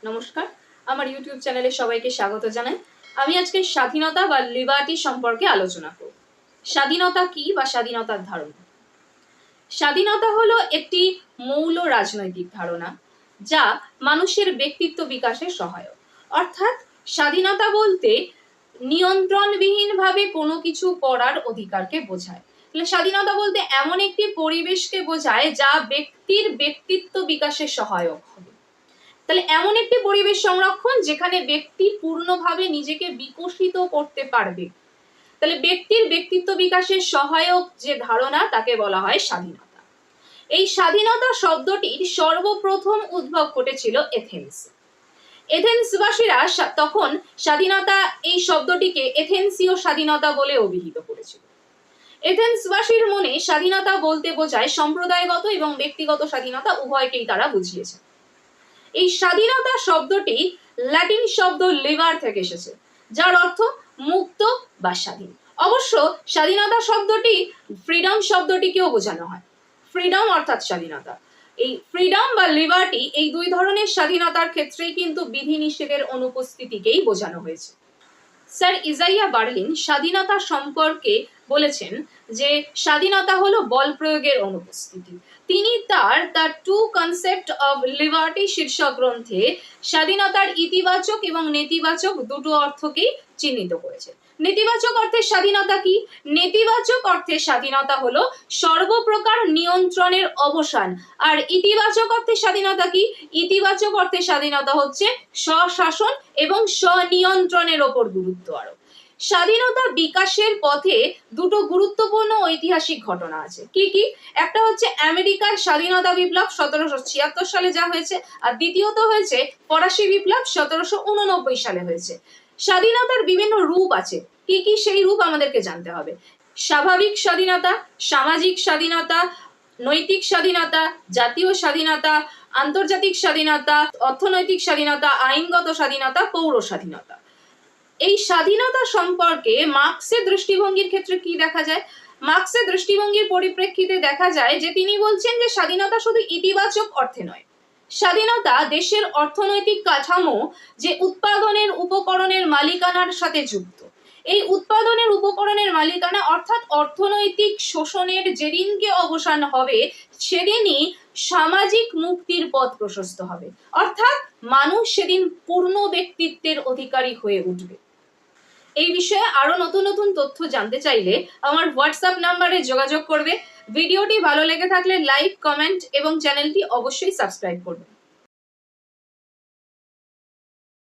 নমস্কার, আমার ইউটিউব চ্যানেলে সবাইকে স্বাগত জানাই। আমি আজকে স্বাধীনতা বা লিবার্টি সম্পর্কে আলোচনা করব। স্বাধীনতা কি বা স্বাধীনতার ধারণা? স্বাধীনতা হলো একটি মৌল রাজনৈতিক ধারণা যা মানুষের ব্যক্তিত্ব বিকাশে সহায়ক। অর্থাৎ স্বাধীনতা বলতে নিয়ন্ত্রণবিহীনভাবে কোনো কিছু করার অধিকারকে বোঝায়। স্বাধীনতা বলতে এমন একটি পরিবেশকে বোঝায় যা ব্যক্তির ব্যক্তিত্ব বিকাশে সহায়ক হবে। তাহলে এমন একটি পরিবেশ সংরক্ষণ যেখানে ব্যক্তি পূর্ণভাবে নিজেকে বিকশিত করতে পারবে। তাহলে ব্যক্তির ব্যক্তিত্ব বিকাশের সহায়ক যে ধারণা তাকে বলা হয় স্বাধীনতা। এই স্বাধীনতা শব্দটির সর্বপ্রথম উদ্ভব ঘটেছিল এথেন্সে। এথেন্সবাসীরা তখন স্বাধীনতা এই শব্দটিকে এথেন্সীয় স্বাধীনতা বলে অভিহিত করেছিল। এথেন্সবাসীর মনে স্বাধীনতা বলতে বোঝায় সম্প্রদায়গত এবং ব্যক্তিগত স্বাধীনতা উভয়কেই তারা বুঝিয়েছে। এই স্বাধীনতা শব্দটি ল্যাটিন শব্দ লিবার থেকে এসেছে, যার অর্থ মুক্ত বা স্বাধীন। অবশ্য স্বাধীনতা শব্দটি ফ্রিডম শব্দটিকেও বোঝানো হয়। ফ্রিডম অর্থাৎ স্বাধীনতা। এই ফ্রিডম বা লিবার্টি এই দুই ধরনের স্বাধীনতার ক্ষেত্রেই কিন্তু বিধিনিষেধের অনুপস্থিতিকেই বোঝানো হয়েছে। স্যার ইজাইয়া বার্লিন স্বাধীনতা সম্পর্কে বলেছেন যে স্বাধীনতা হলো বল প্রয়োগের অনুপস্থিতি। তিনি তার the two concept of liberty শীর্ষক গ্রন্থে স্বাধীনতার ইতিবাচক এবং নেতিবাচক দুটো অর্থকেই চিহ্নিত করেছেন। নেতিবাচক অর্থে স্বাধীনতা কি? নেতিবাচক অর্থে স্বাধীনতা হলো সর্বপ্রকার নিয়ন্ত্রণের অবসান। আর ইতিবাচক অর্থে স্বাধীনতা কি? ইতিবাচক অর্থে স্বাধীনতা হচ্ছে স্বশাসন এবং স্বনিয়ন্ত্রণের ওপর গুরুত্ব আরোপ। স্বাধীনতা বিকাশের পথে দুটো গুরুত্বপূর্ণ ঐতিহাসিক ঘটনা আছে। কি কি? একটা হচ্ছে আমেরিকার স্বাধীনতা বিপ্লব 1776 সালে যা হয়েছে, আর দ্বিতীয়ত হয়েছে ফরাসি বিপ্লব 1789 সালে হয়েছে। স্বাধীনতার বিভিন্ন রূপ আছে। কি কি সেই রূপ আমাদেরকে জানতে হবে। স্বাভাবিক স্বাধীনতা, সামাজিক স্বাধীনতা, নৈতিক স্বাধীনতা, জাতীয় স্বাধীনতা, আন্তর্জাতিক স্বাধীনতা, অর্থনৈতিক স্বাধীনতা, আইনগত স্বাধীনতা, পৌর স্বাধীনতা। এই স্বাধীনতা সম্পর্কে মার্ক্সের দৃষ্টিভঙ্গির ক্ষেত্রে কি দেখা যায়? মার্ক্সের দৃষ্টিভঙ্গির পরিপ্রেক্ষিতে দেখা যায় যে তিনি বলছেন যে স্বাধীনতা শুধু ইতিবাচক অর্থে নয়। স্বাধীনতা দেশের অর্থনৈতিক কাঠামো যে উৎপাদনের উপকরণের মালিকানার সাথে যুক্ত। এই উৎপাদনের উপকরণের মালিকানা অর্থাৎ অর্থনৈতিক শোষণের যেদিনকে অবসান হবে সেদিনই সামাজিক মুক্তির পথ প্রশস্ত হবে। অর্থাৎ মানুষ সেদিন পূর্ণ ব্যক্তিত্বের অধিকারী হয়ে উঠবে। এই বিষয়ে আরো নতুন নতুন তথ্য জানতে চাইলে আমার হোয়াটসঅ্যাপ নাম্বারে যোগাযোগ করবে। ভিডিওটি ভালো লেগে থাকলে লাইক, কমেন্ট এবং চ্যানেলটি অবশ্যই সাবস্ক্রাইব করবেন।